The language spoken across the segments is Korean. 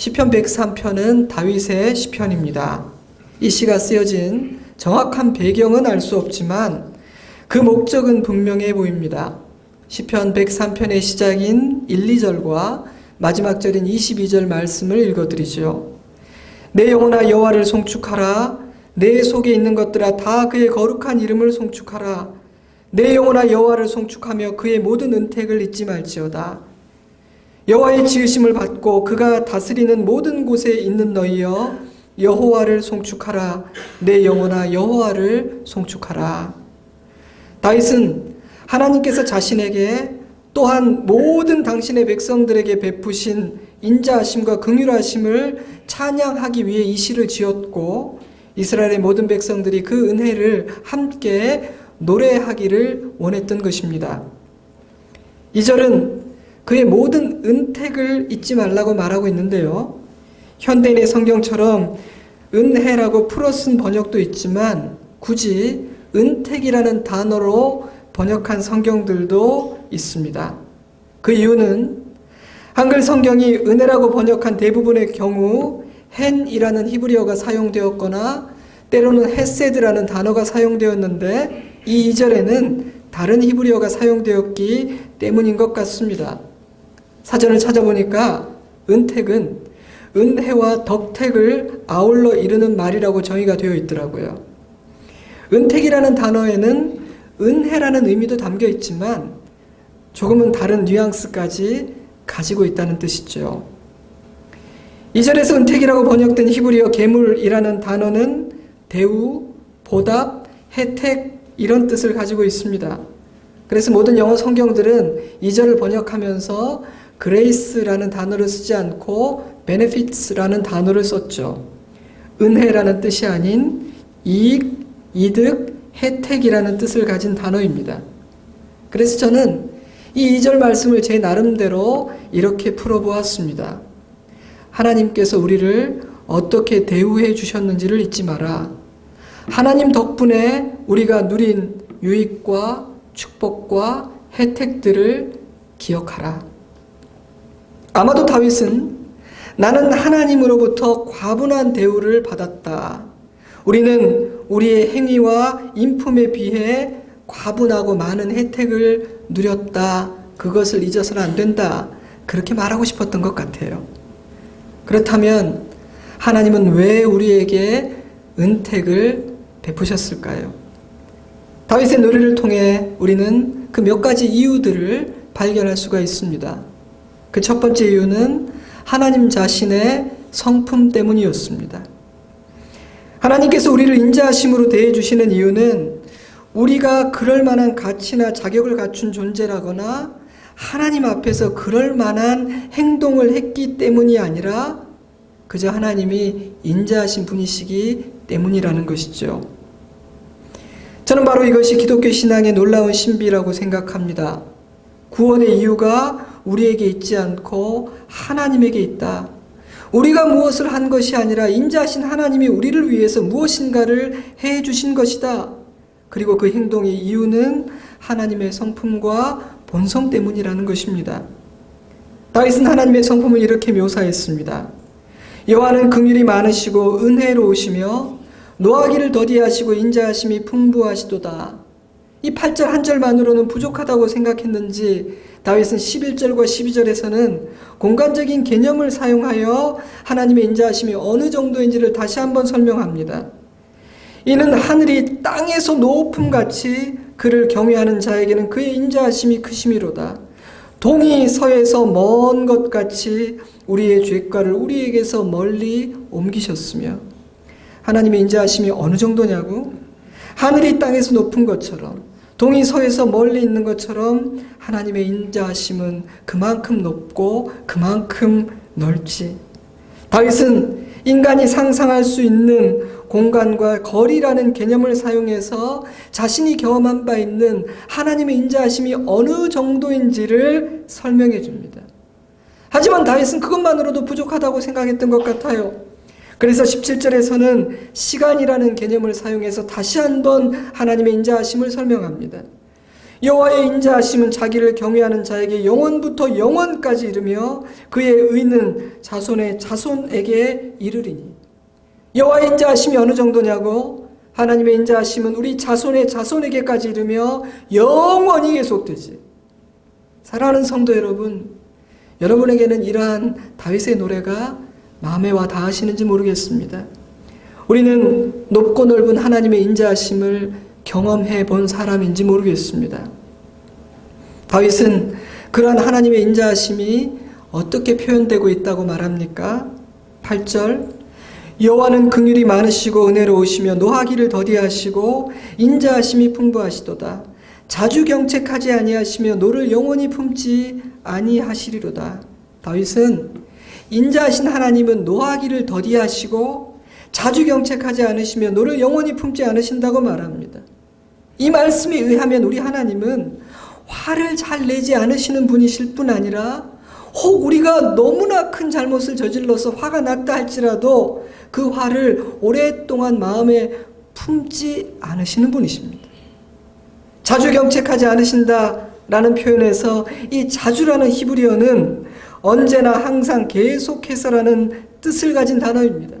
시편 103편은 다윗의 시편입니다. 이 시가 쓰여진 정확한 배경은 알 수 없지만 그 목적은 분명해 보입니다. 시편 103편의 시작인 1, 2절과 마지막 절인 22절 말씀을 읽어드리죠. 내 영혼아 여호와를 송축하라. 내 속에 있는 것들아 다 그의 거룩한 이름을 송축하라. 내 영혼아 여호와를 송축하며 그의 모든 은택을 잊지 말지어다. 여호와의 지으심을 받고 그가 다스리는 모든 곳에 있는 너희여 여호와를 송축하라. 내 영혼아 여호와를 송축하라. 다윗은 하나님께서 자신에게 또한 모든 당신의 백성들에게 베푸신 인자하심과 긍휼하심을 찬양하기 위해 이 시를 지었고 이스라엘의 모든 백성들이 그 은혜를 함께 노래하기를 원했던 것입니다. 2절은 그의 모든 은택을 잊지 말라고 말하고 있는데요. 현대인의 성경처럼 은혜라고 풀어 쓴 번역도 있지만 굳이 은택이라는 단어로 번역한 성경들도 있습니다. 그 이유는 한글 성경이 은혜라고 번역한 대부분의 경우 헨이라는 히브리어가 사용되었거나 때로는 헤세드라는 단어가 사용되었는데 이 2절에는 다른 히브리어가 사용되었기 때문인 것 같습니다. 사전을 찾아보니까 은택은 은혜와 덕택을 아울러 이루는 말이라고 정의가 되어 있더라고요. 은택이라는 단어에는 은혜라는 의미도 담겨 있지만 조금은 다른 뉘앙스까지 가지고 있다는 뜻이죠. 2절에서 은택이라고 번역된 히브리어 계물이라는 단어는 대우, 보답, 혜택 이런 뜻을 가지고 있습니다. 그래서 모든 영어 성경들은 2절을 번역하면서 grace라는 단어를 쓰지 않고 benefits라는 단어를 썼죠. 은혜라는 뜻이 아닌 이익, 이득, 혜택이라는 뜻을 가진 단어입니다. 그래서 저는 이 2절 말씀을 제 나름대로 이렇게 풀어보았습니다. 하나님께서 우리를 어떻게 대우해 주셨는지를 잊지 마라. 하나님 덕분에 우리가 누린 유익과 축복과 혜택들을 기억하라. 아마도 다윗은 나는 하나님으로부터 과분한 대우를 받았다. 우리는 우리의 행위와 인품에 비해 과분하고 많은 혜택을 누렸다. 그것을 잊어서는 안 된다. 그렇게 말하고 싶었던 것 같아요. 그렇다면 하나님은 왜 우리에게 은택을 베푸셨을까요? 다윗의 노래를 통해 우리는 그 몇 가지 이유들을 발견할 수가 있습니다. 그 첫 번째 이유는 하나님 자신의 성품 때문이었습니다. 하나님께서 우리를 인자하심으로 대해주시는 이유는 우리가 그럴 만한 가치나 자격을 갖춘 존재라거나 하나님 앞에서 그럴 만한 행동을 했기 때문이 아니라 그저 하나님이 인자하신 분이시기 때문이라는 것이죠. 저는 바로 이것이 기독교 신앙의 놀라운 신비라고 생각합니다. 구원의 이유가 우리에게 있지 않고 하나님에게 있다. 우리가 무엇을 한 것이 아니라 인자하신 하나님이 우리를 위해서 무엇인가를 해 주신 것이다. 그리고 그 행동의 이유는 하나님의 성품과 본성 때문이라는 것입니다. 다윗은 하나님의 성품을 이렇게 묘사했습니다. 여호와는 긍휼이 많으시고 은혜로우시며 노하기를 더디하시고 인자하심이 풍부하시도다. 이 8절 한 절만으로는 부족하다고 생각했는지 다윗은 11절과 12절에서는 공간적인 개념을 사용하여 하나님의 인자하심이 어느 정도인지를 다시 한번 설명합니다. 이는 하늘이 땅에서 높음같이 그를 경외하는 자에게는 그의 인자하심이 크심이로다. 동이 서에서 먼 것 같이 우리의 죄가를 우리에게서 멀리 옮기셨으며 하나님의 인자하심이 어느 정도냐고? 하늘이 땅에서 높은 것처럼 동이 서에서 멀리 있는 것처럼 하나님의 인자하심은 그만큼 높고 그만큼 넓지. 다윗은 인간이 상상할 수 있는 공간과 거리라는 개념을 사용해서 자신이 경험한 바 있는 하나님의 인자하심이 어느 정도인지를 설명해 줍니다. 하지만 다윗은 그것만으로도 부족하다고 생각했던 것 같아요. 그래서 17절에서는 시간이라는 개념을 사용해서 다시 한번 하나님의 인자하심을 설명합니다. 여호와의 인자하심은 자기를 경외하는 자에게 영원부터 영원까지 이르며 그의 의는 자손의 자손에게 이르리니. 여호와의 인자하심이 어느 정도냐고? 하나님의 인자하심은 우리 자손의 자손에게까지 이르며 영원히 계속되지. 사랑하는 성도 여러분, 여러분에게는 이러한 다윗의 노래가 마음에 와 닿으시는지 모르겠습니다. 우리는 높고 넓은 하나님의 인자하심을 경험해 본 사람인지 모르겠습니다. 다윗은 그러한 하나님의 인자하심이 어떻게 표현되고 있다고 말합니까? 8절, 여호와는 긍휼이 많으시고 은혜로우시며 노하기를 더디하시고 인자하심이 풍부하시도다. 자주 경책하지 아니하시며 노를 영원히 품지 아니하시리로다. 다윗은 인자하신 하나님은 노하기를 더디하시고 자주 경책하지 않으시며 노를 영원히 품지 않으신다고 말합니다. 이 말씀에 의하면 우리 하나님은 화를 잘 내지 않으시는 분이실 뿐 아니라 혹 우리가 너무나 큰 잘못을 저질러서 화가 났다 할지라도 그 화를 오랫동안 마음에 품지 않으시는 분이십니다. 자주 경책하지 않으신다라는 표현에서 이 자주라는 히브리어는 언제나 항상 계속해서라는 뜻을 가진 단어입니다.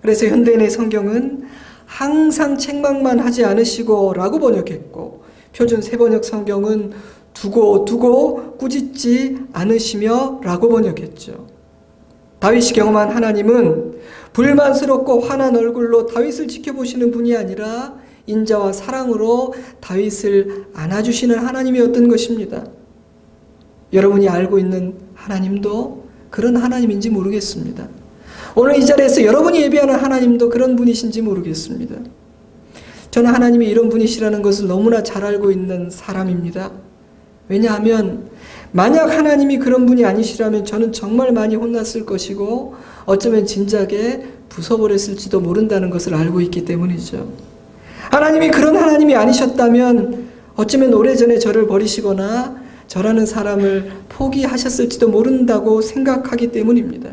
그래서 현대인의 성경은 항상 책망만 하지 않으시고 라고 번역했고, 표준 세번역 성경은 두고 꾸짖지 않으시며 라고 번역했죠. 다윗이 경험한 하나님은 불만스럽고 화난 얼굴로 다윗을 지켜보시는 분이 아니라 인자와 사랑으로 다윗을 안아주시는 하나님이었던 것입니다. 여러분이 알고 있는 하나님도 그런 하나님인지 모르겠습니다. 오늘 이 자리에서 여러분이 예배하는 하나님도 그런 분이신지 모르겠습니다. 저는 하나님이 이런 분이시라는 것을 너무나 잘 알고 있는 사람입니다. 왜냐하면 만약 하나님이 그런 분이 아니시라면 저는 정말 많이 혼났을 것이고 어쩌면 진작에 부숴버렸을지도 모른다는 것을 알고 있기 때문이죠. 하나님이 그런 하나님이 아니셨다면 어쩌면 오래전에 저를 버리시거나 저라는 사람을 포기하셨을지도 모른다고 생각하기 때문입니다.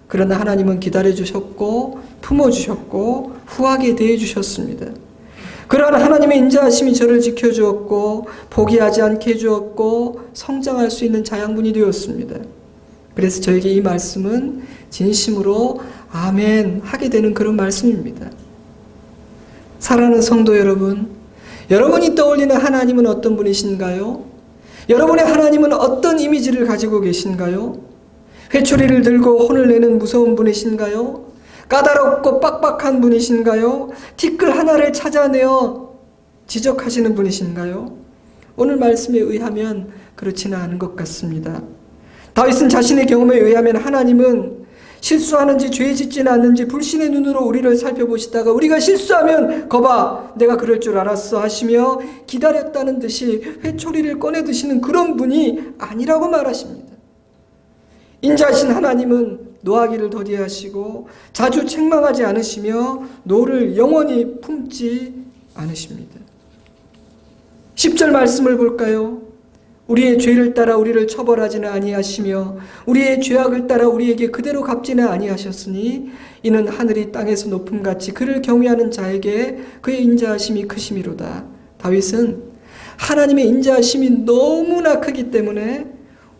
그러나 하나님은 기다려주셨고 품어주셨고 후하게 대해주셨습니다. 그러한 하나님의 인자하심이 저를 지켜주었고 포기하지 않게 해주었고 성장할 수 있는 자양분이 되었습니다. 그래서 저에게 이 말씀은 진심으로 아멘 하게 되는 그런 말씀입니다. 사랑하는 성도 여러분, 여러분이 떠올리는 하나님은 어떤 분이신가요? 여러분의 하나님은 어떤 이미지를 가지고 계신가요? 회초리를 들고 혼을 내는 무서운 분이신가요? 까다롭고 빡빡한 분이신가요? 티끌 하나를 찾아내어 지적하시는 분이신가요? 오늘 말씀에 의하면 그렇지는 않은 것 같습니다. 다윗은 자신의 경험에 의하면 하나님은 실수하는지 죄 짓지는 않는지 불신의 눈으로 우리를 살펴보시다가 우리가 실수하면 거봐 내가 그럴 줄 알았어 하시며 기다렸다는 듯이 회초리를 꺼내 드시는 그런 분이 아니라고 말하십니다. 인자하신 하나님은 노하기를 더디하시고 자주 책망하지 않으시며 노를 영원히 품지 않으십니다. 10절 말씀을 볼까요? 우리의 죄를 따라 우리를 처벌하지는 아니하시며 우리의 죄악을 따라 우리에게 그대로 갚지는 아니하셨으니 이는 하늘이 땅에서 높음같이 그를 경외하는 자에게 그의 인자하심이 크심이로다. 다윗은 하나님의 인자하심이 너무나 크기 때문에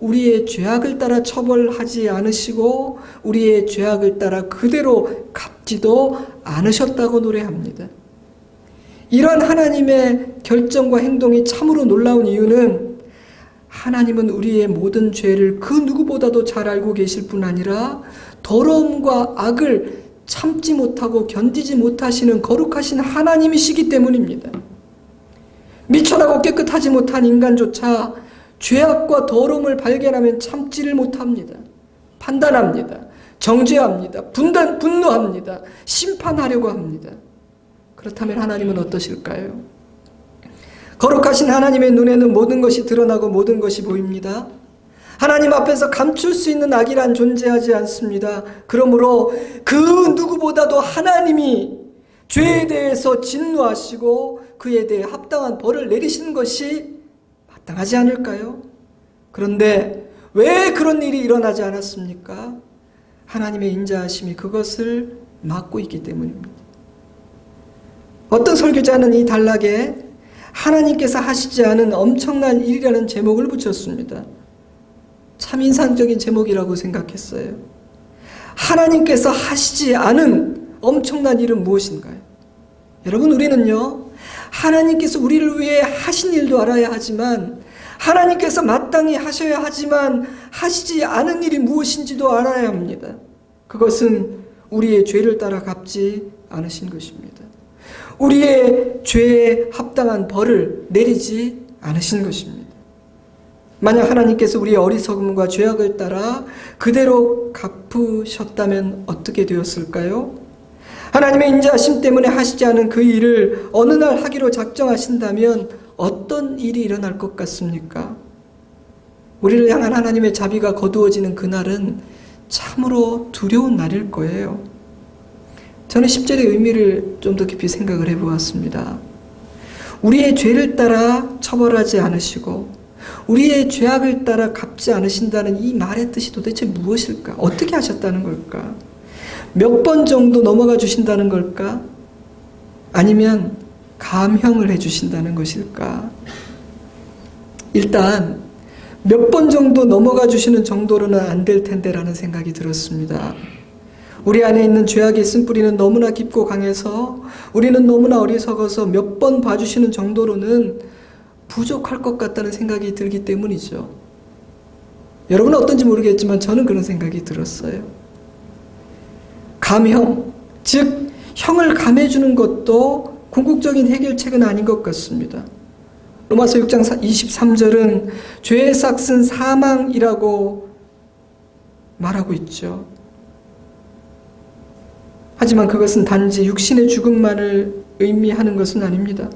우리의 죄악을 따라 처벌하지 않으시고 우리의 죄악을 따라 그대로 갚지도 않으셨다고 노래합니다. 이러한 하나님의 결정과 행동이 참으로 놀라운 이유는 하나님은 우리의 모든 죄를 그 누구보다도 잘 알고 계실 뿐 아니라 더러움과 악을 참지 못하고 견디지 못하시는 거룩하신 하나님이시기 때문입니다. 미천하고 깨끗하지 못한 인간조차 죄악과 더러움을 발견하면 참지를 못합니다. 판단합니다. 정죄합니다. 분노합니다. 심판하려고 합니다. 그렇다면 하나님은 어떠실까요? 거룩하신 하나님의 눈에는 모든 것이 드러나고 모든 것이 보입니다. 하나님 앞에서 감출 수 있는 악이란 존재하지 않습니다. 그러므로 그 누구보다도 하나님이 죄에 대해서 진노하시고 그에 대해 합당한 벌을 내리시는 것이 마땅하지 않을까요? 그런데 왜 그런 일이 일어나지 않았습니까? 하나님의 인자하심이 그것을 막고 있기 때문입니다. 어떤 설교자는 이 단락에 하나님께서 하시지 않은 엄청난 일이라는 제목을 붙였습니다. 참 인상적인 제목이라고 생각했어요. 하나님께서 하시지 않은 엄청난 일은 무엇인가요? 여러분, 우리는요, 하나님께서 우리를 위해 하신 일도 알아야 하지만, 하나님께서 마땅히 하셔야 하지만 하시지 않은 일이 무엇인지도 알아야 합니다. 그것은 우리의 죄를 따라 갚지 않으신 것입니다. 우리의 죄에 합당한 벌을 내리지 않으신 것입니다. 만약 하나님께서 우리의 어리석음과 죄악을 따라 그대로 갚으셨다면 어떻게 되었을까요? 하나님의 인자하심 때문에 하시지 않은 그 일을 어느 날 하기로 작정하신다면 어떤 일이 일어날 것 같습니까? 우리를 향한 하나님의 자비가 거두어지는 그날은 참으로 두려운 날일 거예요. 저는 10절의 의미를 좀 더 깊이 생각을 해보았습니다. 우리의 죄를 따라 처벌하지 않으시고 우리의 죄악을 따라 갚지 않으신다는 이 말의 뜻이 도대체 무엇일까? 어떻게 하셨다는 걸까? 몇 번 정도 넘어가 주신다는 걸까? 아니면 감형을 해주신다는 것일까? 일단 몇 번 정도 넘어가 주시는 정도로는 안 될 텐데라는 생각이 들었습니다. 우리 안에 있는 죄악의 쓴뿌리는 너무나 깊고 강해서 우리는 너무나 어리석어서 몇 번 봐주시는 정도로는 부족할 것 같다는 생각이 들기 때문이죠. 여러분은 어떤지 모르겠지만 저는 그런 생각이 들었어요. 감형, 즉 형을 감해주는 것도 궁극적인 해결책은 아닌 것 같습니다. 로마서 6장 23절은 죄의 삭은 사망이라고 말하고 있죠. 하지만 그것은 단지 육신의 죽음만을 의미하는 것은 아닙니다.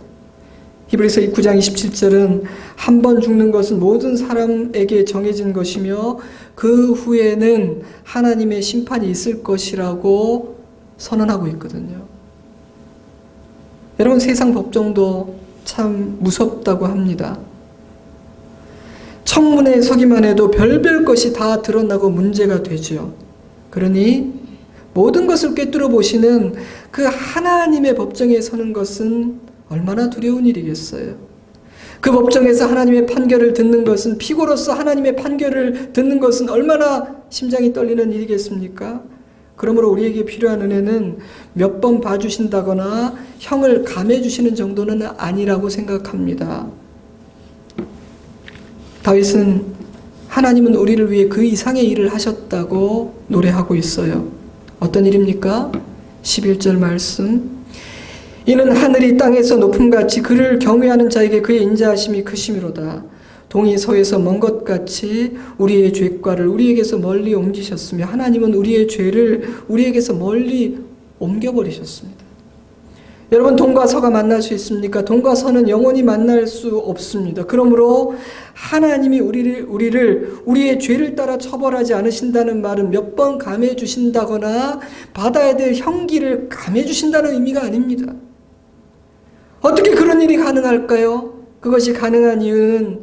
히브리서 9장 27절은 한 번 죽는 것은 모든 사람에게 정해진 것이며 그 후에는 하나님의 심판이 있을 것이라고 선언하고 있거든요. 여러분, 세상 법정도 참 무섭다고 합니다. 청문회에 서기만 해도 별별 것이 다 드러나고 문제가 되죠. 그러니 모든 것을 꿰뚫어 보시는 그 하나님의 법정에 서는 것은 얼마나 두려운 일이겠어요. 그 법정에서 하나님의 판결을 듣는 것은, 피고로서 하나님의 판결을 듣는 것은 얼마나 심장이 떨리는 일이겠습니까? 그러므로 우리에게 필요한 은혜는 몇 번 봐주신다거나 형을 감해주시는 정도는 아니라고 생각합니다. 다윗은 하나님은 우리를 위해 그 이상의 일을 하셨다고 노래하고 있어요. 어떤 일입니까? 11절 말씀. 이는 하늘이 땅에서 높음같이 그를 경외하는 자에게 그의 인자하심이 크심이로다. 동이 서에서 먼 것 같이 우리의 죄과를 우리에게서 멀리 옮기셨으며 하나님은 우리의 죄를 우리에게서 멀리 옮겨버리셨습니다. 여러분, 동과 서가 만날 수 있습니까? 동과 서는 영원히 만날 수 없습니다. 그러므로 하나님이 우리의 죄를 따라 처벌하지 않으신다는 말은 몇 번 감해 주신다거나 받아야 될 형기를 감해 주신다는 의미가 아닙니다. 어떻게 그런 일이 가능할까요? 그것이 가능한 이유는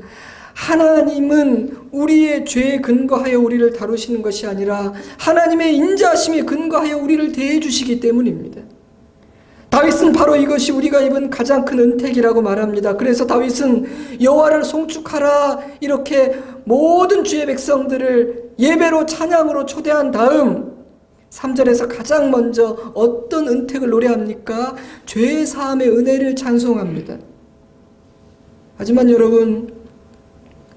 하나님은 우리의 죄에 근거하여 우리를 다루시는 것이 아니라 하나님의 인자하심에 근거하여 우리를 대해 주시기 때문입니다. 다윗은 바로 이것이 우리가 입은 가장 큰 은택이라고 말합니다. 그래서 다윗은 여호와를 송축하라 이렇게 모든 주의 백성들을 예배로 찬양으로 초대한 다음 3절에서 가장 먼저 어떤 은택을 노래합니까? 죄 사함의 은혜를 찬송합니다. 하지만 여러분,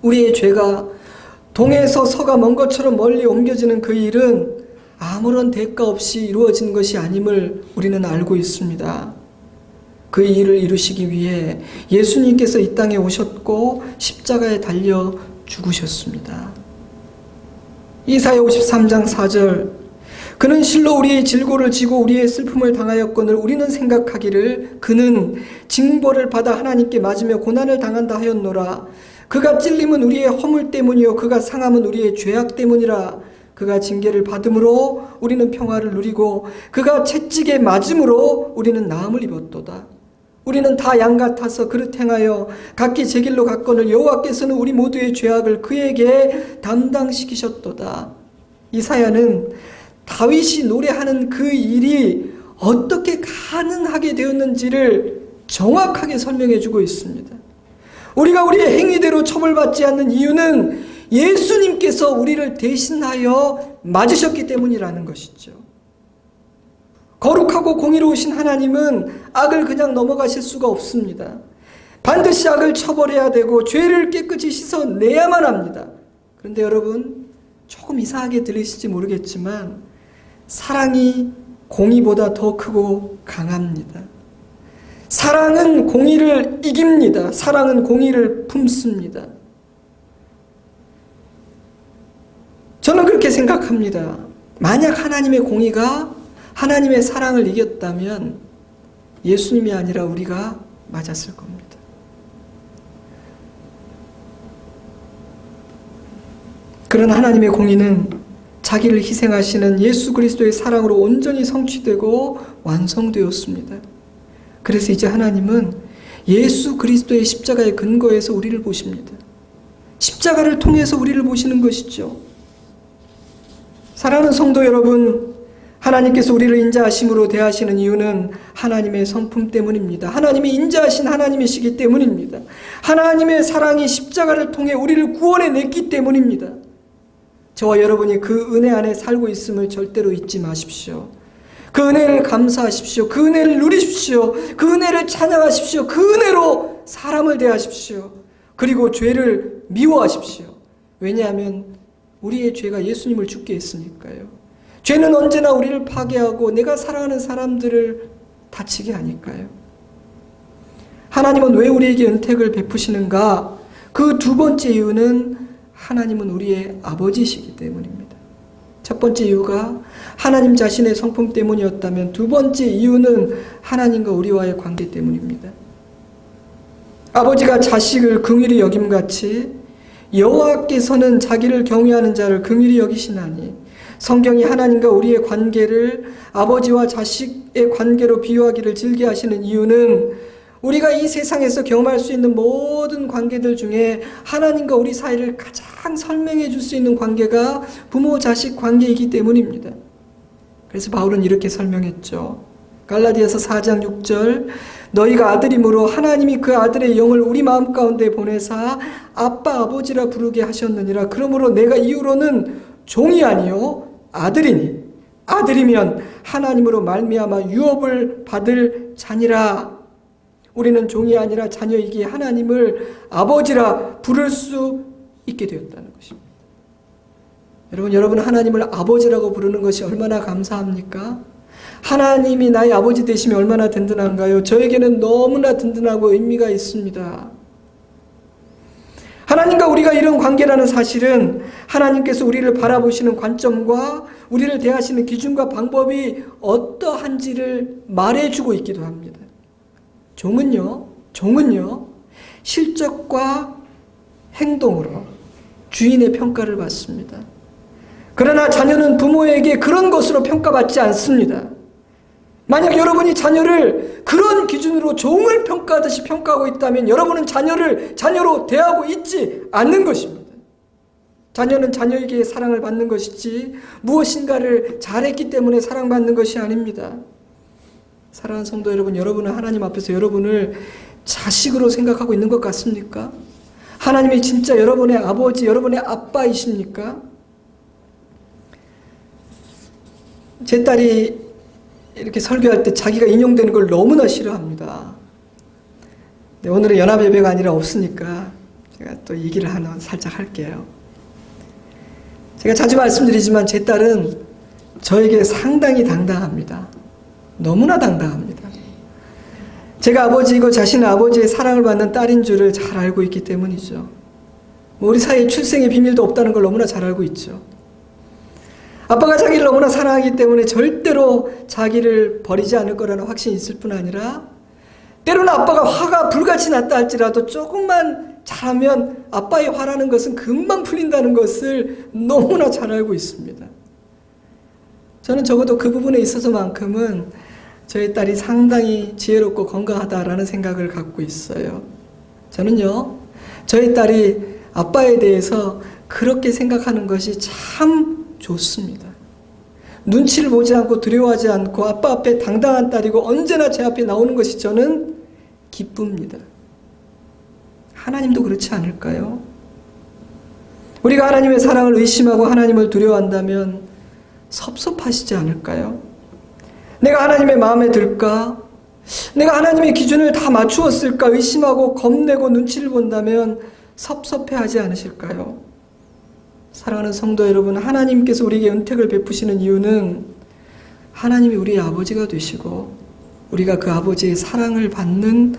우리의 죄가 동에서 서가 먼 것처럼 멀리 옮겨지는 그 일은 아무런 대가 없이 이루어진 것이 아님을 우리는 알고 있습니다. 그 일을 이루시기 위해 예수님께서 이 땅에 오셨고 십자가에 달려 죽으셨습니다. 이사야 53장 4절, 그는 실로 우리의 질고를 지고 우리의 슬픔을 당하였거늘 우리는 생각하기를 그는 징벌을 받아 하나님께 맞으며 고난을 당한다 하였노라. 그가 찔림은 우리의 허물 때문이요 그가 상함은 우리의 죄악 때문이라. 그가 징계를 받음으로 우리는 평화를 누리고 그가 채찍에 맞음으로 우리는 나음을 입었도다. 우리는 다 양 같아서 그릇 행하여 각기 제 길로 갔거늘 여호와께서는 우리 모두의 죄악을 그에게 담당시키셨도다. 이사야는 다윗이 노래하는 그 일이 어떻게 가능하게 되었는지를 정확하게 설명해 주고 있습니다. 우리가 우리의 행위대로 처벌받지 않는 이유는 예수님께서 우리를 대신하여 맞으셨기 때문이라는 것이죠. 거룩하고 공의로우신 하나님은 악을 그냥 넘어가실 수가 없습니다. 반드시 악을 처벌해야 되고 죄를 깨끗이 씻어내야만 합니다. 그런데 여러분, 조금 이상하게 들리실지 모르겠지만 사랑이 공의보다 더 크고 강합니다. 사랑은 공의를 이깁니다. 사랑은 공의를 품습니다. 저는 그렇게 생각합니다. 만약 하나님의 공의가 하나님의 사랑을 이겼다면 예수님이 아니라 우리가 맞았을 겁니다. 그러나 하나님의 공의는 자기를 희생하시는 예수 그리스도의 사랑으로 온전히 성취되고 완성되었습니다. 그래서 이제 하나님은 예수 그리스도의 십자가의 근거에서 우리를 보십니다. 십자가를 통해서 우리를 보시는 것이죠. 사랑하는 성도 여러분, 하나님께서 우리를 인자하심으로 대하시는 이유는 하나님의 성품 때문입니다. 하나님이 인자하신 하나님이시기 때문입니다. 하나님의 사랑이 십자가를 통해 우리를 구원해냈기 때문입니다. 저와 여러분이 그 은혜 안에 살고 있음을 절대로 잊지 마십시오. 그 은혜를 감사하십시오. 그 은혜를 누리십시오. 그 은혜를 찬양하십시오. 그 은혜로 사람을 대하십시오. 그리고 죄를 미워하십시오. 왜냐하면 우리의 죄가 예수님을 죽게 했으니까요. 죄는 언제나 우리를 파괴하고 내가 사랑하는 사람들을 다치게 하니까요. 하나님은 왜 우리에게 은택을 베푸시는가? 그 두 번째 이유는 하나님은 우리의 아버지시기 때문입니다. 첫 번째 이유가 하나님 자신의 성품 때문이었다면 두 번째 이유는 하나님과 우리와의 관계 때문입니다. 아버지가 자식을 긍휼히 여김같이 여호와께서는 자기를 경외하는 자를 긍휼히 여기시나니, 성경이 하나님과 우리의 관계를 아버지와 자식의 관계로 비유하기를 즐겨하시는 이유는 우리가 이 세상에서 경험할 수 있는 모든 관계들 중에 하나님과 우리 사이를 가장 설명해 줄 수 있는 관계가 부모 자식 관계이기 때문입니다. 그래서 바울은 이렇게 설명했죠. 갈라디아서 4장 6절, 너희가 아들이므로 하나님이 그 아들의 영을 우리 마음 가운데 보내사 아빠 아버지라 부르게 하셨느니라. 그러므로 내가 이후로는 종이 아니요 아들이니, 아들이면 하나님으로 말미암아 유업을 받을 자니라. 우리는 종이 아니라 자녀이기에 하나님을 아버지라 부를 수 있게 되었다는 것입니다. 여러분 하나님을 아버지라고 부르는 것이 얼마나 감사합니까? 하나님이 나의 아버지 되시면 얼마나 든든한가요? 저에게는 너무나 든든하고 의미가 있습니다. 하나님과 우리가 이런 관계라는 사실은 하나님께서 우리를 바라보시는 관점과 우리를 대하시는 기준과 방법이 어떠한지를 말해주고 있기도 합니다. 종은요, 실적과 행동으로 주인의 평가를 받습니다. 그러나 자녀는 부모에게 그런 것으로 평가받지 않습니다. 만약 여러분이 자녀를 그런 기준으로 종을 평가하듯이 평가하고 있다면 여러분은 자녀를 자녀로 대하고 있지 않는 것입니다. 자녀는 자녀에게 사랑을 받는 것이지 무엇인가를 잘했기 때문에 사랑받는 것이 아닙니다. 사랑하는 성도 여러분, 여러분은 하나님 앞에서 여러분을 자식으로 생각하고 있는 것 같습니까? 하나님이 진짜 여러분의 아버지, 여러분의 아빠이십니까? 제 딸이 이렇게 설교할 때 자기가 인용되는 걸 너무나 싫어합니다. 오늘은 연합예배가 아니라 없으니까 제가 또 얘기를 하나 살짝 할게요. 제가 자주 말씀드리지만 제 딸은 저에게 상당히 당당합니다. 너무나 당당합니다. 제가 아버지이고 자신은 아버지의 사랑을 받는 딸인 줄을 잘 알고 있기 때문이죠. 우리 사이에 출생의 비밀도 없다는 걸 너무나 잘 알고 있죠. 아빠가 자기를 너무나 사랑하기 때문에 절대로 자기를 버리지 않을 거라는 확신이 있을 뿐 아니라 때로는 아빠가 화가 불같이 났다 할지라도 조금만 잘하면 아빠의 화라는 것은 금방 풀린다는 것을 너무나 잘 알고 있습니다. 저는 적어도 그 부분에 있어서만큼은 저희 딸이 상당히 지혜롭고 건강하다라는 생각을 갖고 있어요. 저는요, 저희 딸이 아빠에 대해서 그렇게 생각하는 것이 참 좋습니다. 눈치를 보지 않고 두려워하지 않고 아빠 앞에 당당한 딸이고 언제나 제 앞에 나오는 것이 저는 기쁩니다. 하나님도 그렇지 않을까요? 우리가 하나님의 사랑을 의심하고 하나님을 두려워한다면 섭섭하시지 않을까요? 내가 하나님의 마음에 들까? 내가 하나님의 기준을 다 맞추었을까? 의심하고 겁내고 눈치를 본다면 섭섭해하지 않으실까요? 사랑하는 성도 여러분, 하나님께서 우리에게 은택을 베푸시는 이유는 하나님이 우리의 아버지가 되시고 우리가 그 아버지의 사랑을 받는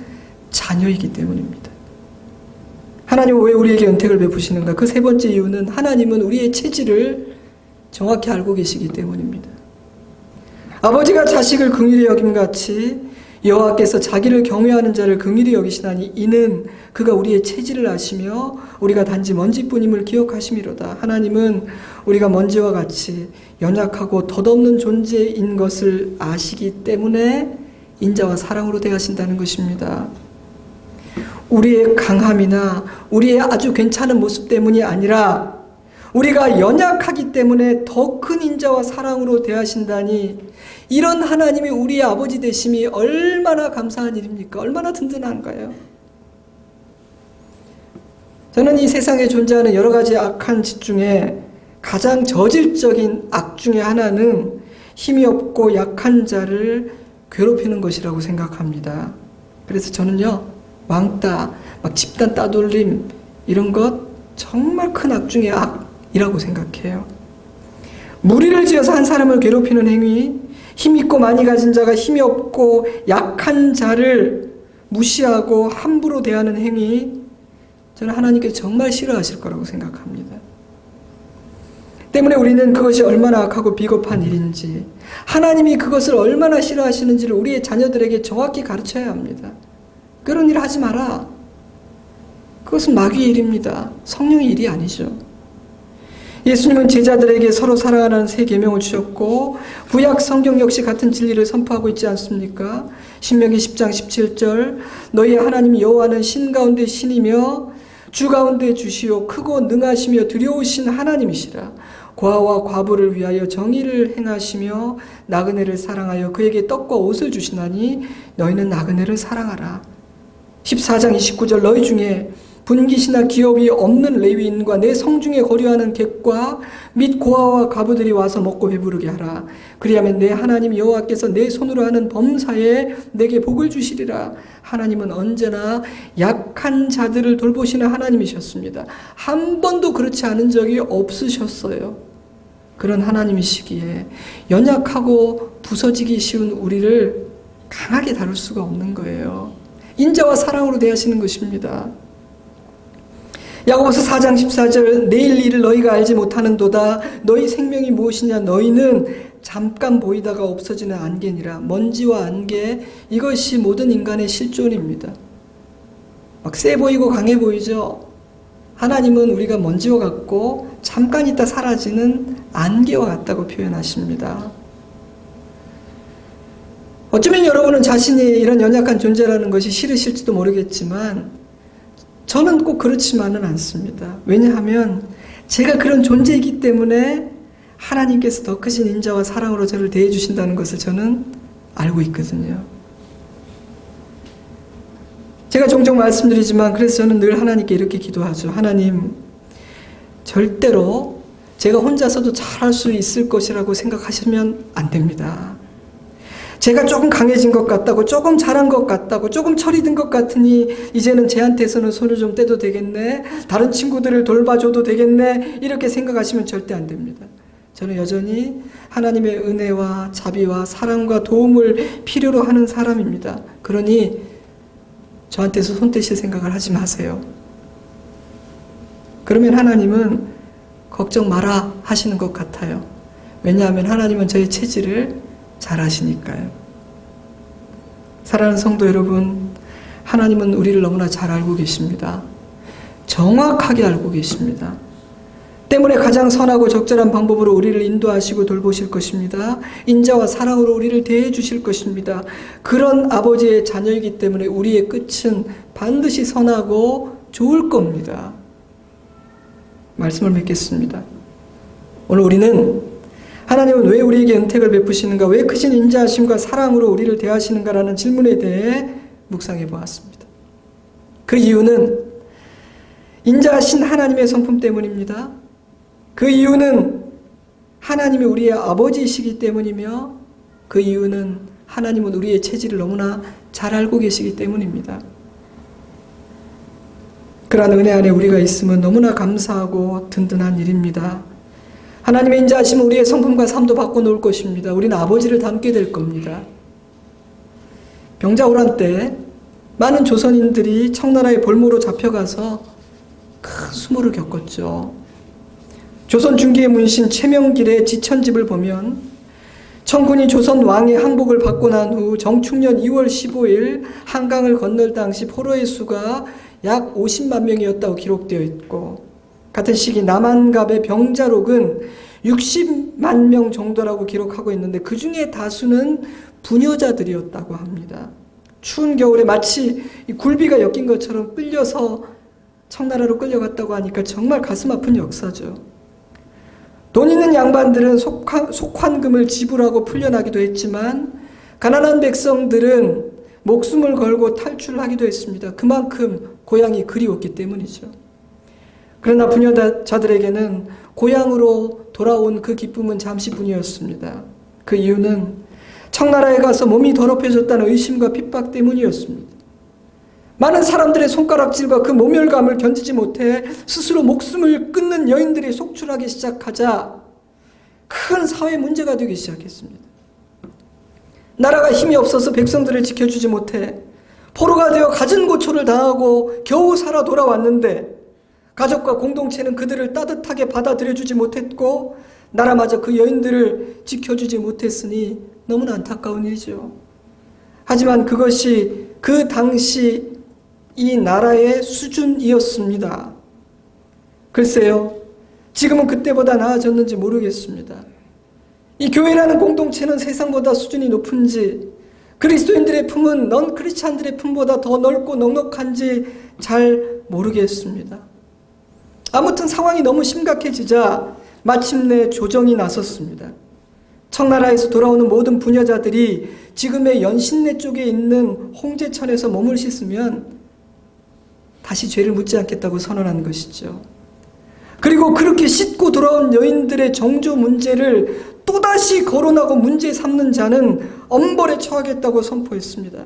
자녀이기 때문입니다. 하나님은 왜 우리에게 은택을 베푸시는가? 그 세 번째 이유는 하나님은 우리의 체질을 정확히 알고 계시기 때문입니다. 아버지가 자식을 긍휼히 여김같이 여호와께서 자기를 경외하는 자를 긍휼히 여기시나니 이는 그가 우리의 체질을 아시며 우리가 단지 먼지뿐임을 기억하심이로다. 하나님은 우리가 먼지와 같이 연약하고 덧없는 존재인 것을 아시기 때문에 인자와 사랑으로 대하신다는 것입니다. 우리의 강함이나 우리의 아주 괜찮은 모습 때문이 아니라 우리가 연약하기 때문에 더 큰 인자와 사랑으로 대하신다니, 이런 하나님이 우리의 아버지 되심이 얼마나 감사한 일입니까? 얼마나 든든한가요? 저는 이 세상에 존재하는 여러 가지 악한 짓 중에 가장 저질적인 악 중에 하나는 힘이 없고 약한 자를 괴롭히는 것이라고 생각합니다. 그래서 저는요, 왕따, 막 집단 따돌림, 이런 것 정말 큰 악 중에 악이라고 생각해요. 무리를 지어서 한 사람을 괴롭히는 행위, 힘 있고 많이 가진 자가 힘이 없고 약한 자를 무시하고 함부로 대하는 행위, 저는 하나님께서 정말 싫어하실 거라고 생각합니다. 때문에 우리는 그것이 얼마나 악하고 비겁한 일인지, 하나님이 그것을 얼마나 싫어하시는지를 우리의 자녀들에게 정확히 가르쳐야 합니다. 그런 일 하지 마라. 그것은 마귀의 일입니다. 성령의 일이 아니죠. 예수님은 제자들에게 서로 사랑하라는 새 계명을 주셨고 구약 성경 역시 같은 진리를 선포하고 있지 않습니까? 신명기 10장 17절 너희의 하나님 여호와는 신 가운데 신이며 주 가운데 주시오 크고 능하시며 두려우신 하나님이시라. 고아와 과부를 위하여 정의를 행하시며 나그네를 사랑하여 그에게 떡과 옷을 주시나니 너희는 나그네를 사랑하라. 14장 29절 너희 중에 분깃이나 기업이 없는 레위인과 내 성중에 거류하는 객과 및 고아와 과부들이 와서 먹고 배부르게 하라. 그리하면 내 하나님 여호와께서 내 손으로 하는 범사에 내게 복을 주시리라. 하나님은 언제나 약한 자들을 돌보시는 하나님이셨습니다. 한 번도 그렇지 않은 적이 없으셨어요. 그런 하나님이시기에 연약하고 부서지기 쉬운 우리를 강하게 다룰 수가 없는 거예요. 인자와 사랑으로 대하시는 것입니다. 야고보서 4장 14절 내일 일을 너희가 알지 못하는도다. 너희 생명이 무엇이냐? 너희는 잠깐 보이다가 없어지는 안개니라. 먼지와 안개, 이것이 모든 인간의 실존입니다. 막 세 보이고 강해 보이죠? 하나님은 우리가 먼지와 같고 잠깐 있다 사라지는 안개와 같다고 표현하십니다. 어쩌면 여러분은 자신이 이런 연약한 존재라는 것이 싫으실지도 모르겠지만 저는 꼭 그렇지만은 않습니다. 왜냐하면 제가 그런 존재이기 때문에 하나님께서 더 크신 인자와 사랑으로 저를 대해 주신다는 것을 저는 알고 있거든요. 제가 종종 말씀드리지만 그래서 저는 늘 하나님께 이렇게 기도하죠. 하나님, 절대로 제가 혼자서도 잘할 수 있을 것이라고 생각하시면 안 됩니다. 제가 조금 강해진 것 같다고, 조금 잘한 것 같다고, 조금 철이 든 것 같으니 이제는 쟤한테서는 손을 좀 떼도 되겠네, 다른 친구들을 돌봐줘도 되겠네, 이렇게 생각하시면 절대 안 됩니다. 저는 여전히 하나님의 은혜와 자비와 사랑과 도움을 필요로 하는 사람입니다. 그러니 저한테서 손 떼실 생각을 하지 마세요. 그러면 하나님은 걱정 마라 하시는 것 같아요. 왜냐하면 하나님은 저의 체질을 잘 아시니까요. 사랑하는 성도 여러분, 하나님은 우리를 너무나 잘 알고 계십니다. 정확하게 알고 계십니다. 때문에 가장 선하고 적절한 방법으로 우리를 인도하시고 돌보실 것입니다. 인자와 사랑으로 우리를 대해 주실 것입니다. 그런 아버지의 자녀이기 때문에 우리의 끝은 반드시 선하고 좋을 겁니다. 말씀을 맺겠습니다. 오늘 우리는 하나님은 왜 우리에게 은택을 베푸시는가, 왜 크신 인자하심과 사랑으로 우리를 대하시는가라는 질문에 대해 묵상해 보았습니다. 그 이유는 인자하신 하나님의 성품 때문입니다. 그 이유는 하나님이 우리의 아버지이시기 때문이며 그 이유는 하나님은 우리의 체질을 너무나 잘 알고 계시기 때문입니다. 그러한 은혜 안에 우리가 있으면 너무나 감사하고 든든한 일입니다. 하나님의 인자하심은 우리의 성품과 삶도 바꿔놓을 것입니다. 우리는 아버지를 닮게 될 겁니다. 병자호란 때 많은 조선인들이 청나라의 볼모로 잡혀가서 큰 수모를 겪었죠. 조선 중기의 문신 최명길의 지천집을 보면 청군이 조선 왕의 항복을 받고 난 후 정축년 2월 15일 한강을 건널 당시 포로의 수가 약 50만 명이었다고 기록되어 있고 같은 시기 남한갑의 병자록은 60만 명 정도라고 기록하고 있는데 그 중에 다수는 부녀자들이었다고 합니다. 추운 겨울에 마치 굴비가 엮인 것처럼 끌려서 청나라로 끌려갔다고 하니까 정말 가슴 아픈 역사죠. 돈 있는 양반들은 속환금을 지불하고 풀려나기도 했지만 가난한 백성들은 목숨을 걸고 탈출하기도 했습니다. 그만큼 고향이 그리웠기 때문이죠. 그러나 부녀자들에게는 고향으로 돌아온 그 기쁨은 잠시뿐이었습니다. 그 이유는 청나라에 가서 몸이 더럽혀졌다는 의심과 핍박 때문이었습니다. 많은 사람들의 손가락질과 그 모멸감을 견디지 못해 스스로 목숨을 끊는 여인들이 속출하기 시작하자 큰 사회 문제가 되기 시작했습니다. 나라가 힘이 없어서 백성들을 지켜주지 못해 포로가 되어 갖은 고초를 당하고 겨우 살아 돌아왔는데 가족과 공동체는 그들을 따뜻하게 받아들여주지 못했고 나라마저 그 여인들을 지켜주지 못했으니 너무나 안타까운 일이죠. 하지만 그것이 그 당시 이 나라의 수준이었습니다. 글쎄요, 지금은 그때보다 나아졌는지 모르겠습니다. 이 교회라는 공동체는 세상보다 수준이 높은지 그리스도인들의 품은 넌 크리스찬들의 품보다 더 넓고 넉넉한지 잘 모르겠습니다. 아무튼 상황이 너무 심각해지자 마침내 조정이 나섰습니다. 청나라에서 돌아오는 모든 부녀자들이 지금의 연신내 쪽에 있는 홍제천에서 몸을 씻으면 다시 죄를 묻지 않겠다고 선언한 것이죠. 그리고 그렇게 씻고 돌아온 여인들의 정조 문제를 또다시 거론하고 문제 삼는 자는 엄벌에 처하겠다고 선포했습니다.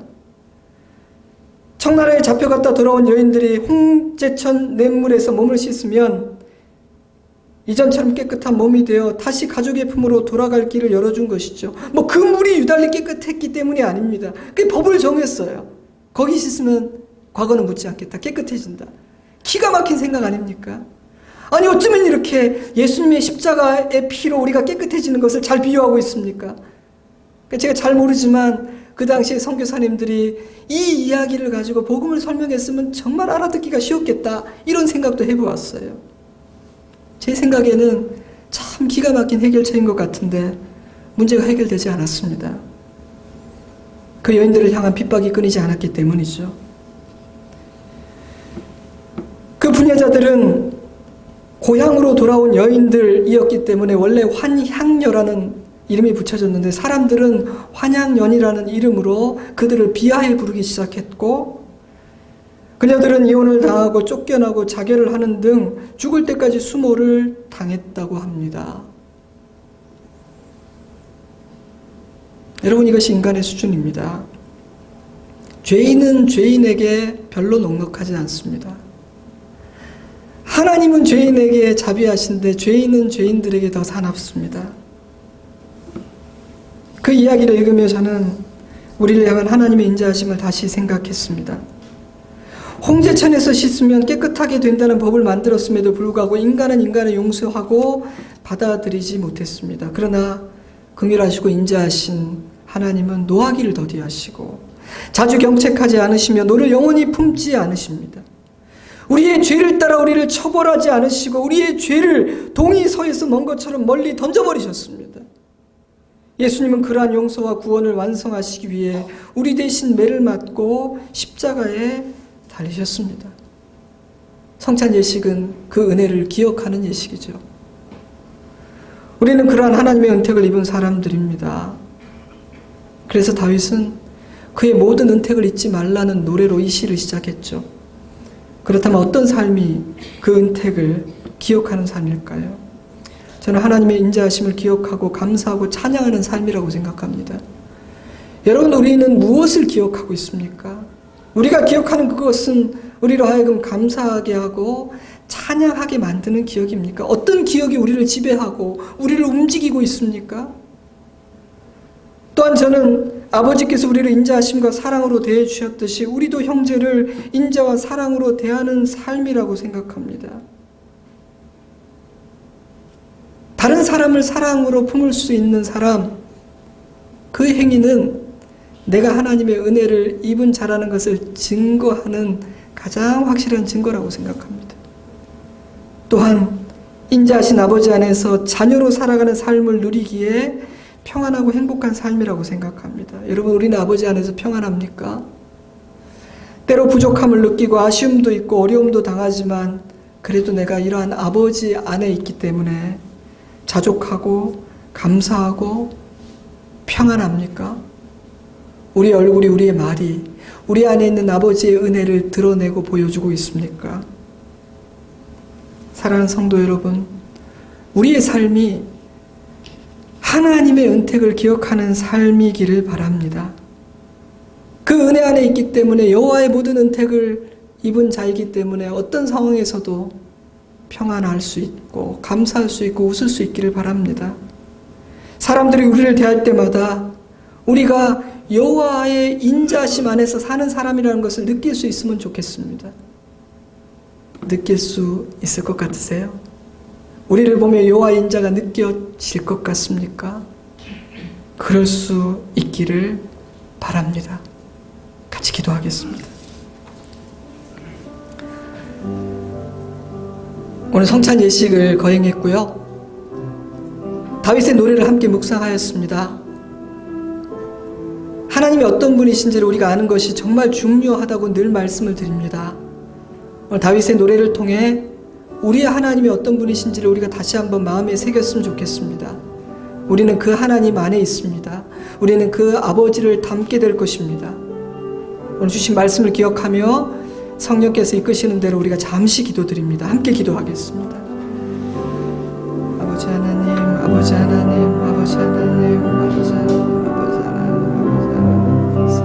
청나라에 잡혀갔다 돌아온 여인들이 홍제천 냇물에서 몸을 씻으면 이전처럼 깨끗한 몸이 되어 다시 가족의 품으로 돌아갈 길을 열어준 것이죠. 그 물이 유달리 깨끗했기 때문이 아닙니다. 그 법을 정했어요. 거기 씻으면 과거는 묻지 않겠다. 깨끗해진다. 기가 막힌 생각 아닙니까? 아니 어쩌면 이렇게 예수님의 십자가의 피로 우리가 깨끗해지는 것을 잘 비유하고 있습니까? 제가 잘 모르지만 그 당시에 선교사님들이 이 이야기를 가지고 복음을 설명했으면 정말 알아듣기가 쉬웠겠다. 이런 생각도 해보았어요. 제 생각에는 참 기가 막힌 해결책인 것 같은데 문제가 해결되지 않았습니다. 그 여인들을 향한 핍박이 끊이지 않았기 때문이죠. 그 부녀자들은 고향으로 돌아온 여인들이었기 때문에 원래 환향녀라는 이름이 붙여졌는데 사람들은 환향연이라는 이름으로 그들을 비하해 부르기 시작했고 그녀들은 이혼을 당하고 쫓겨나고 자결을 하는 등 죽을 때까지 수모를 당했다고 합니다. 여러분, 이것이 인간의 수준입니다. 죄인은 죄인에게 별로 넉넉하지 않습니다. 하나님은 죄인에게 자비하신데 죄인은 죄인들에게 더 사납습니다. 그 이야기를 읽으며 저는 우리를 향한 하나님의 인자하심을 다시 생각했습니다. 홍제천에서 씻으면 깨끗하게 된다는 법을 만들었음에도 불구하고 인간은 인간을 용서하고 받아들이지 못했습니다. 그러나 긍휼하시고 인자하신 하나님은 노하기를 더디하시고 자주 경책하지 않으시며 노를 영원히 품지 않으십니다. 우리의 죄를 따라 우리를 처벌하지 않으시고 우리의 죄를 동이 서에서 먼 것처럼 멀리 던져버리셨습니다. 예수님은 그러한 용서와 구원을 완성하시기 위해 우리 대신 매를 맞고 십자가에 달리셨습니다. 성찬 예식은 그 은혜를 기억하는 예식이죠. 우리는 그러한 하나님의 은택을 입은 사람들입니다. 그래서 다윗은 그의 모든 은택을 잊지 말라는 노래로 이 시를 시작했죠. 그렇다면 어떤 삶이 그 은택을 기억하는 삶일까요? 저는 하나님의 인자하심을 기억하고 감사하고 찬양하는 삶이라고 생각합니다. 여러분, 우리는 무엇을 기억하고 있습니까? 우리가 기억하는 그것은 우리로 하여금 감사하게 하고 찬양하게 만드는 기억입니까? 어떤 기억이 우리를 지배하고 우리를 움직이고 있습니까? 또한 저는 아버지께서 우리를 인자하심과 사랑으로 대해주셨듯이 우리도 형제를 인자와 사랑으로 대하는 삶이라고 생각합니다. 다른 사람을 사랑으로 품을 수 있는 사람, 그 행위는 내가 하나님의 은혜를 입은 자라는 것을 증거하는 가장 확실한 증거라고 생각합니다. 또한 인자하신 아버지 안에서 자녀로 살아가는 삶을 누리기에 평안하고 행복한 삶이라고 생각합니다. 여러분, 우리는 아버지 안에서 평안합니까? 때로 부족함을 느끼고 아쉬움도 있고 어려움도 당하지만 그래도 내가 이러한 아버지 안에 있기 때문에 자족하고 감사하고 평안합니까? 우리 얼굴이, 우리의 말이 우리 안에 있는 아버지의 은혜를 드러내고 보여주고 있습니까? 사랑하는 성도 여러분, 우리의 삶이 하나님의 은택을 기억하는 삶이기를 바랍니다. 그 은혜 안에 있기 때문에 여호와의 모든 은택을 입은 자이기 때문에 어떤 상황에서도 평안할 수 있고 감사할 수 있고 웃을 수 있기를 바랍니다. 사람들이 우리를 대할 때마다 우리가 여호와의 인자심 안에서 사는 사람이라는 것을 느낄 수 있으면 좋겠습니다. 느낄 수 있을 것 같으세요? 우리를 보며 여호와의 인자가 느껴질 것 같습니까? 그럴 수 있기를 바랍니다. 같이 기도하겠습니다. 오늘 성찬 예식을 거행했고요. 다윗의 노래를 함께 묵상하였습니다. 하나님이 어떤 분이신지를 우리가 아는 것이 정말 중요하다고 늘 말씀을 드립니다. 오늘 다윗의 노래를 통해 우리의 하나님이 어떤 분이신지를 우리가 다시 한번 마음에 새겼으면 좋겠습니다. 우리는 그 하나님 안에 있습니다. 우리는 그 아버지를 닮게 될 것입니다. 오늘 주신 말씀을 기억하며 성령께서 이끄시는 대로 우리가 잠시 기도드립니다. 함께 기도하겠습니다. 아버지 하나님, 아버지 하나님, 아버지 하나님, 아버지 하나님, 아버지 하나님, 아버지 하나님.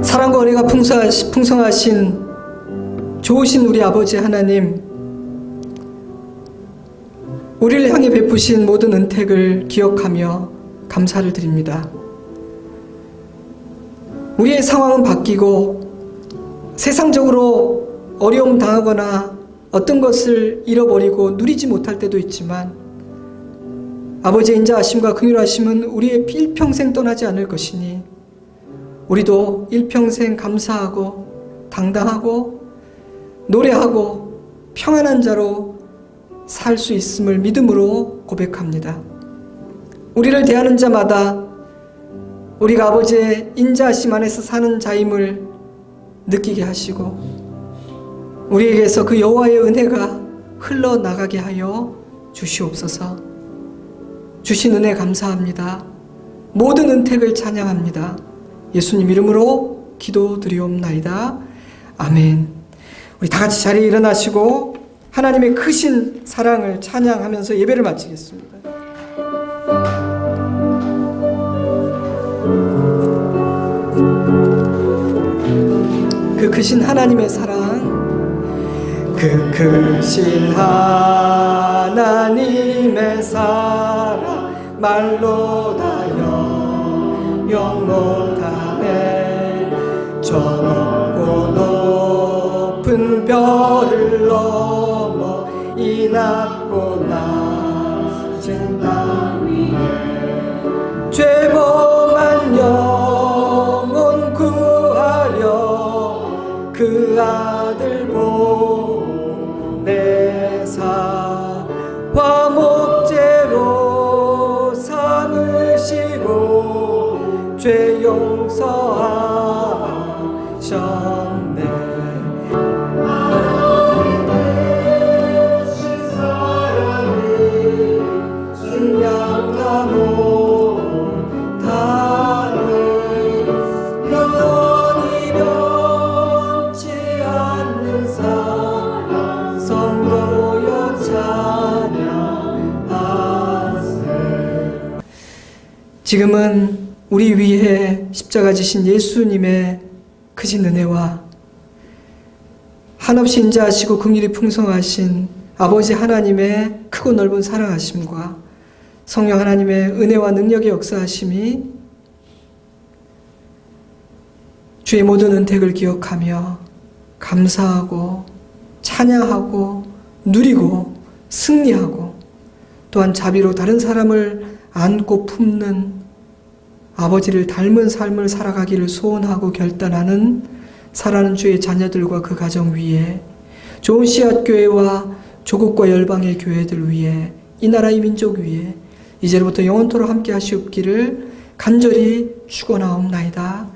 사랑과 은혜가 풍성하신 좋으신 우리 아버지 하나님, 우리를 향해 베푸신 모든 은택을 기억하며 감사를 드립니다. 우리의 상황은 바뀌고 세상적으로 어려움 당하거나 어떤 것을 잃어버리고 누리지 못할 때도 있지만 아버지의 인자하심과 긍휼하심은 우리의 일평생 떠나지 않을 것이니 우리도 일평생 감사하고 당당하고 노래하고 평안한 자로 살 수 있음을 믿음으로 고백합니다. 우리를 대하는 자마다 우리가 아버지의 인자하심 안에서 사는 자임을 느끼게 하시고 우리에게서 그 여호와의 은혜가 흘러나가게 하여 주시옵소서. 주신 은혜 감사합니다. 모든 은택을 찬양합니다. 예수님 이름으로 기도드리옵나이다. 아멘. 우리 다 같이 자리에 일어나시고 하나님의 크신 사랑을 찬양하면서 예배를 마치겠습니다. 그 크신 하나님의 사랑, 그 크신 하나님의 사랑 말로 다 영영 못하네. 저 높고 높은 별을 넘어 이 낮고 낮은 땅 위에 죄범한 영혼 구하려 그 아들 보내사 화목제로 삼으시고 죄 용서하셨네. 지금은 우리 위해 십자가 지신 예수님의 크신 은혜와 한없이 인자하시고 긍휼이 풍성하신 아버지 하나님의 크고 넓은 사랑하심과 성령 하나님의 은혜와 능력의 역사하심이 주의 모든 은택을 기억하며 감사하고 찬양하고 누리고 승리하고 또한 자비로 다른 사람을 안고 품는 아버지를 닮은 삶을 살아가기를 소원하고 결단하는 사랑하는 주의 자녀들과 그 가정 위에 좋은 씨앗교회와 조국과 열방의 교회들 위에 이 나라의 민족 위에 이제부터 영원토록 함께 하시옵기를 간절히 축원하옵나이다.